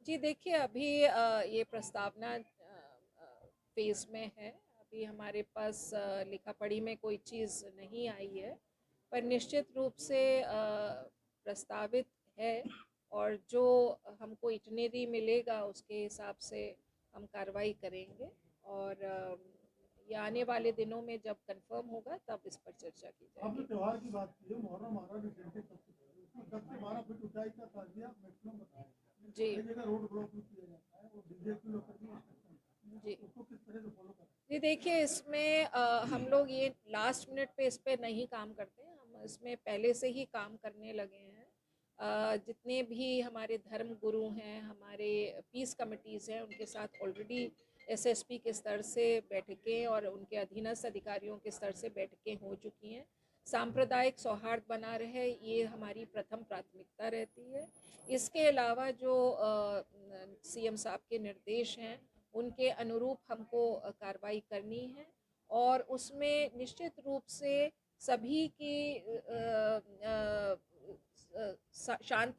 जी देखिए, अभी ये प्रस्तावना फेज़ में है। अभी हमारे पास लिखा पढ़ी में कोई चीज़ नहीं आई है, पर निश्चित रूप से प्रस्तावित है। और जो हमको इटिनरी मिलेगा उसके हिसाब से हम कार्रवाई करेंगे। और ये आने वाले दिनों में जब कंफर्म होगा तब इस पर चर्चा की आपने जाएगी। त्योहार की बात की है, मुहर्रम आ रहा है रिसेंटली, सबसे पहले उसमें 10 से 12 फीट ऊंचाई का ताजिया मैक्सिमम बताया है। जी। कई जगह रोड ब्लॉक भी किया जाता है और डीजे की लोग भी जी। उसको किस तरह से फॉलो करें? जी देखिए, इसमें हम लोग ये लास्ट मिनट पे इस पे नहीं काम करते हैं। हम इसमें पहले से ही काम करने लगे हैं। जितने भी हमारे धर्म गुरु हैं, हमारे पीस कमिटीज़ हैं, उनके साथ ऑलरेडी एसएसपी के स्तर से बैठकें और उनके अधीनस्थ अधिकारियों के स्तर से बैठकें हो चुकी हैं। सांप्रदायिक सौहार्द बना रहे, ये हमारी प्रथम प्राथमिकता रहती है। इसके अलावा जो सीएम साहब के निर्देश हैं, उनके अनुरूप हमको कार्रवाई करनी है। और उसमें निश्चित रूप से सभी की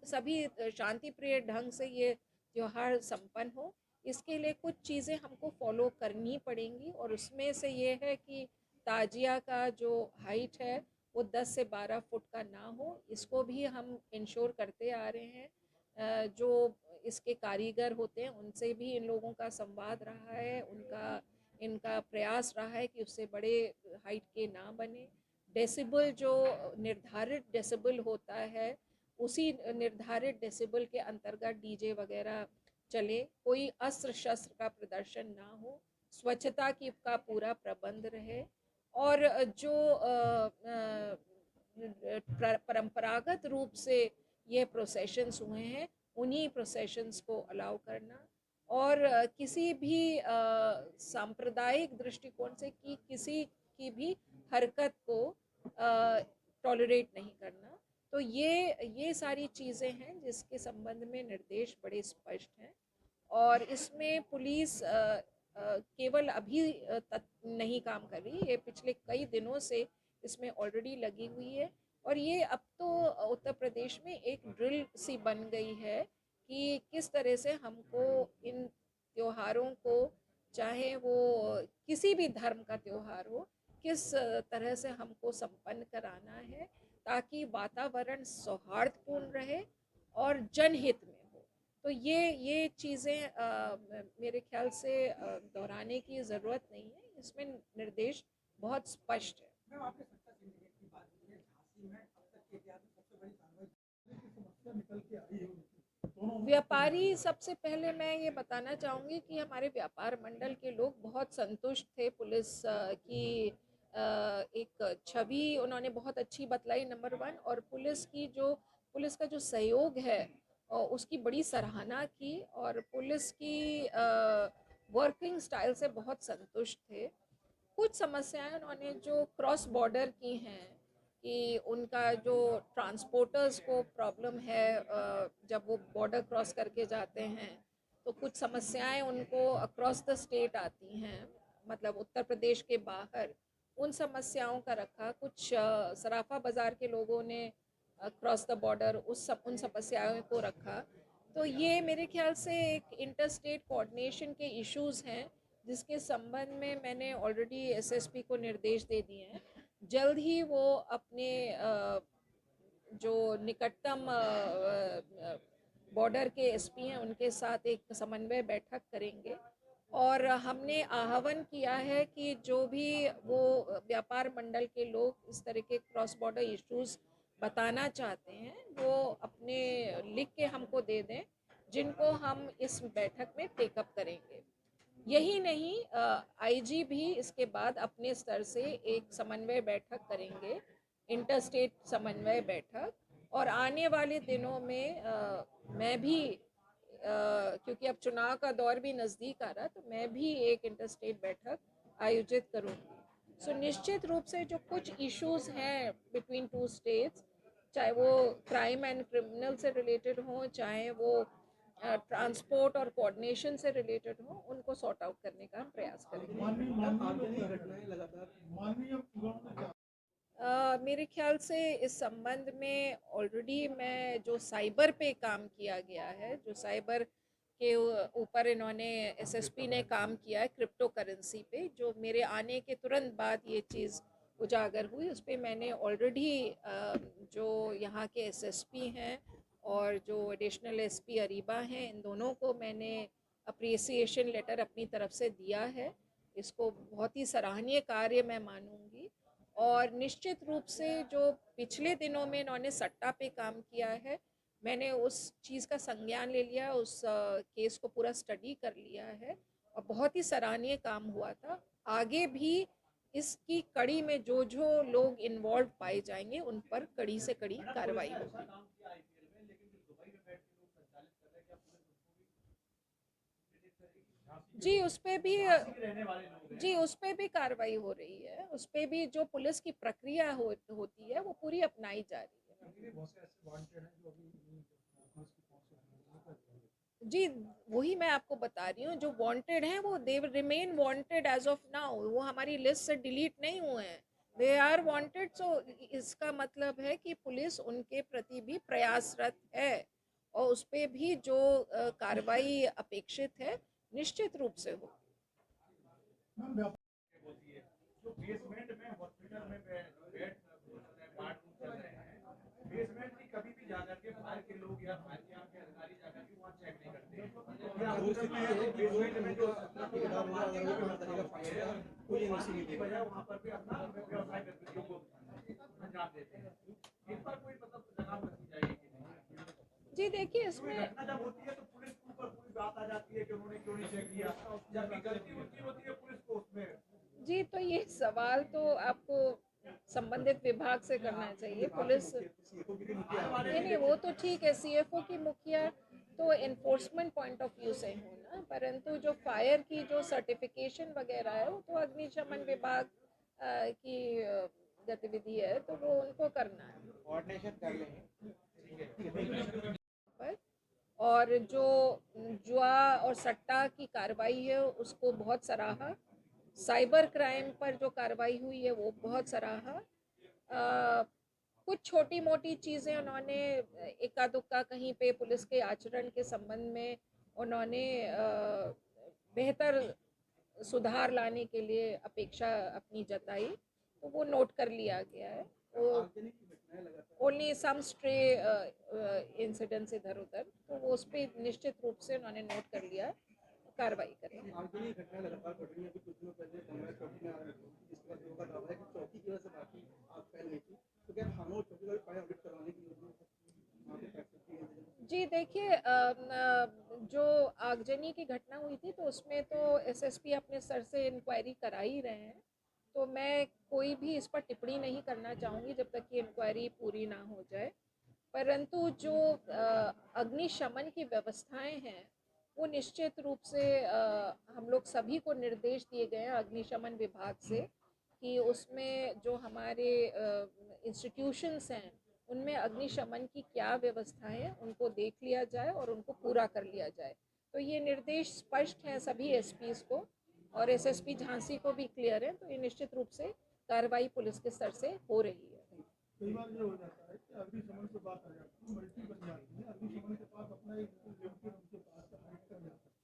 सभी शांति प्रिय ढंग से ये त्योहार संपन्न हो, इसके लिए कुछ चीज़ें हमको फॉलो करनी पड़ेंगी। और उसमें से ये है कि ताजिया का जो हाइट है वो 10 से 12 फुट का ना हो, इसको भी हम इंश्योर करते आ रहे हैं। जो इसके कारीगर होते हैं उनसे भी इन लोगों का संवाद रहा है, उनका इनका प्रयास रहा है कि उससे बड़े हाइट के ना बने। डेसिबल जो निर्धारित डेसिबल होता है, उसी निर्धारित डेसिबल के अंतर्गत डीजे वगैरह चले। कोई अस्त्र शस्त्र का प्रदर्शन ना हो, स्वच्छता की का पूरा प्रबंध रहे। और जो परंपरागत रूप से ये प्रोसेशंस हुए हैं, उन्हीं प्रोसेशंस को अलाउ करना। और किसी भी सांप्रदायिक दृष्टिकोण से कि किसी की भी हरकत को टॉलरेट नहीं करना। तो ये सारी चीज़ें हैं जिसके संबंध में निर्देश बड़े स्पष्ट हैं। और इसमें पुलिस केवल अभी तक नहीं काम कर रही, ये पिछले कई दिनों से इसमें ऑलरेडी लगी हुई है। और ये अब तो उत्तर प्रदेश में एक ड्रिल सी बन गई है कि किस तरह से हमको इन त्योहारों को, चाहे वो किसी भी धर्म का त्योहार हो, किस तरह से हमको संपन्न कराना है ताकि वातावरण सौहार्दपूर्ण रहे और जनहित में हो। तो ये चीज़ें मेरे ख्याल से दोहराने की ज़रूरत नहीं है, इसमें निर्देश बहुत स्पष्ट है। मैम, आपने सत्ता सिंडिकेट की बात की है, झांसी में अब तक के इतिहास में सबसे बड़ी कार्रवाई की समस्या निकल के आई है उनकी दोनों व्यापारी, सबसे पहले मैं ये बताना चाहूँगी कि हमारे व्यापार मंडल के लोग बहुत संतुष्ट थे पुलिस की एक छवि उन्होंने बहुत अच्छी बतलाई, नंबर वन। और पुलिस का जो सहयोग है उसकी बड़ी सराहना की। और पुलिस की वर्किंग स्टाइल से बहुत संतुष्ट थे। कुछ समस्याएं उन्होंने जो क्रॉस बॉर्डर की हैं, कि उनका जो ट्रांसपोर्टर्स को प्रॉब्लम है, जब वो बॉर्डर क्रॉस करके जाते हैं तो कुछ समस्याएं उनको अक्रॉस द स्टेट आती हैं, मतलब उत्तर प्रदेश के बाहर। उन समस्याओं का रखा। कुछ सराफा बाज़ार के लोगों ने क्रॉस द बॉर्डर उन समस्याओं को रखा। तो ये मेरे ख्याल से एक इंटर स्टेट कोऑर्डिनेशन के इश्यूज हैं, जिसके संबंध में मैंने ऑलरेडी एसएसपी को निर्देश दे दिए हैं। जल्द ही वो अपने जो निकटतम बॉर्डर के एसपी हैं उनके साथ एक समन्वय बैठक करेंगे। और हमने आह्वान किया है कि जो भी वो व्यापार मंडल के लोग इस तरह के क्रॉस बॉर्डर इश्यूज बताना चाहते हैं, वो अपने लिख के हमको दे दें, जिनको हम इस बैठक में टेकअप करेंगे। यही नहीं, आईजी भी इसके बाद अपने स्तर से एक समन्वय बैठक करेंगे, इंटर स्टेट समन्वय बैठक। और आने वाले दिनों में मैं भी क्योंकि अब चुनाव का दौर भी नज़दीक आ रहा, तो मैं भी एक इंटर स्टेट बैठक आयोजित करूँगी। सो निश्चित रूप से जो कुछ इश्यूज हैं बिटवीन टू स्टेट्स, चाहे वो क्राइम एंड क्रिमिनल से रिलेटेड हों, चाहे वो ट्रांसपोर्ट और कोऑर्डिनेशन से रिलेटेड हो, उनको सॉर्ट आउट करने का हम प्रयास करेंगे। मेरे ख्याल से इस संबंध में ऑलरेडी मैं जो साइबर पे काम किया गया है, जो साइबर के ऊपर इन्होंने एसएसपी ने काम किया है क्रिप्टो करेंसी पे, जो मेरे आने के तुरंत बाद ये चीज़ उजागर हुई। उस पर मैंने ऑलरेडी जो यहाँ के एसएसपी हैं और जो एडिशनल एसपी अरीबा हैं, इन दोनों को मैंने अप्रिसिएशन लेटर अपनी तरफ से दिया है। इसको बहुत ही सराहनीय कार्य मैं मानूंगी। और निश्चित रूप से जो पिछले दिनों में इन्होंने सट्टा पे काम किया है, मैंने उस चीज़ का संज्ञान ले लिया, उस केस को पूरा स्टडी कर लिया है और बहुत ही सराहनीय काम हुआ था। आगे भी इसकी कड़ी में जो जो लोग इन्वॉल्व पाए जाएंगे उन पर कड़ी से कड़ी कार्रवाई होगी। जी उस पे भी जी उस पे भी कार्रवाई हो रही है। उस पे भी जो पुलिस की प्रक्रिया होती है वो पूरी अपनाई जा रही है। जी वही मैं आपको बता रही हूँ, जो वांटेड हैं वो they remain wanted as of now, वो हमारी लिस्ट से डिलीट नहीं हुए हैं, दे आर वांटेड। सो इसका मतलब है कि पुलिस उनके प्रति भी प्रयासरत है और उस पर भी जो कार्रवाई अपेक्षित है निश्चित रूप से हो। जो बेसमेंट में हॉस्पिटल में बेड वार्ड चल रहे हैं, बेसमेंट की कभी भी जाकर के बाहर के लोग या बाहर के आपके अधिकारी जाकर के वहाँ चेक नहीं करते। या बेसमेंट में जो कोई इन्वेस्टिगेशन की वजह वहाँ पर भी अपना व्यवसाय गतिविधियों को अंजाम देते हैं। इन पर कोई मतलब लगाम रखी जाएगी कि नहीं? जी देखिए इसमें घटना जब होती है तो पुलिस के ऊपर पूरी बात आ जाती है कि उन्होंने क्यों नहीं चेक किया, जबकि गलती उनकी होती है पुलिस को उसमें। जी तो ये सवाल तो आपको संबंधित विभाग से करना चाहिए। पुलिस नहीं वो तो ठीक है, सीएफओ की मुखिया तो एनफोर्समेंट पॉइंट ऑफ व्यू से हो ना, परंतु जो फायर की जो सर्टिफिकेशन वगैरह है वो तो अग्निशमन विभाग की गतिविधि है, तो वो उनको करना है। कोऑर्डिनेशन कर लेंगे। पर और जो जुआ और सट्टा की कार्रवाई है उसको बहुत सराहा। साइबर क्राइम पर जो कार्रवाई हुई है वो बहुत सराहा। कुछ छोटी मोटी चीज़ें उन्होंने इक्का दुक्का कहीं पे पुलिस के आचरण के संबंध में उन्होंने बेहतर सुधार लाने के लिए अपेक्षा अपनी जताई, तो वो नोट कर लिया गया है। ओनली सम स्ट्रे इंसिडेंट्स इधर उधर, तो वो उस पर निश्चित रूप से उन्होंने नोट कर लिया है, कार्रवाई करेंगे। जी देखिए जो आगजनी की घटना हुई थी तो उसमें तो एसएसपी अपने सर से इंक्वायरी करा ही रहे हैं, तो मैं कोई भी इस पर टिप्पणी नहीं करना चाहूँगी जब तक कि इंक्वायरी पूरी ना हो जाए। परंतु जो अग्निशमन की व्यवस्थाएं हैं वो निश्चित रूप से हम लोग सभी को निर्देश दिए गए हैं अग्निशमन विभाग से कि उसमें जो हमारे इंस्टीट्यूशंस हैं उनमें अग्निशमन की क्या व्यवस्थाएं हैं उनको देख लिया जाए और उनको पूरा कर लिया जाए। तो ये निर्देश स्पष्ट हैं सभी एसपीज को और एसएसपी झांसी को भी क्लियर है, तो ये निश्चित रूप से कार्रवाई पुलिस के स्तर से हो रही है। कई बार ये हो जाता है कि अग्निशमन पे बात आ जाती है, मल्टी बन जाती है, अग्निशमन के पास अपना एक लिमिटेड उनके पास हाइट कर जाता है।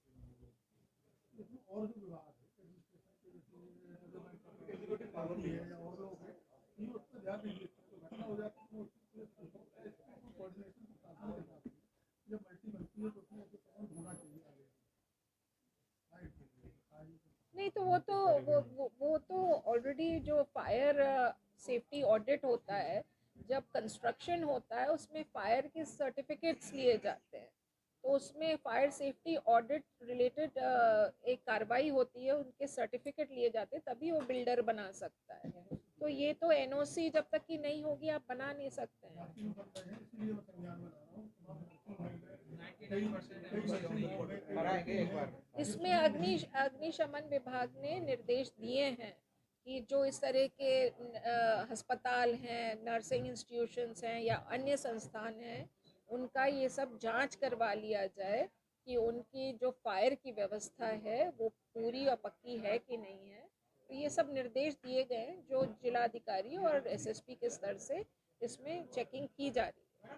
लेकिन और जो विभाग है एडमिनिस्ट्रेशन के एग्जीक्यूटिव पावर है या और लोग हैं, ये उस पर ध्यान नहीं देते, तो घटना हो जाती है वो कोऑर्डिनेशन के साधन के साथ जब मल्टी बनती है तो उसमें ऐसे कौन होना चाहिए आगे हाइट के लिए नहीं तो वो तो ऑलरेडी जो फायर सेफ्टी ऑडिट होता है, जब कंस्ट्रक्शन होता है उसमें फायर के सर्टिफिकेट्स लिए जाते हैं, तो उसमें फायर सेफ्टी ऑडिट रिलेटेड एक कार्रवाई होती है, उनके सर्टिफिकेट लिए जाते हैं तभी वो बिल्डर बना सकता है। तो ये तो एनओसी जब तक की नहीं होगी आप बना नहीं सकते हैं। इसमें अग्निशमन विभाग ने निर्देश दिए हैं कि जो इस तरह के अस्पताल हैं, नर्सिंग इंस्टीट्यूशंस हैं या अन्य संस्थान हैं, उनका ये सब जांच करवा लिया जाए कि उनकी जो फायर की व्यवस्था है वो पूरी और पक्की है कि नहीं है। तो ये सब निर्देश दिए गए हैं जो जिलाधिकारी और एसएसपी के स्तर से इसमें चेकिंग की जा रही है।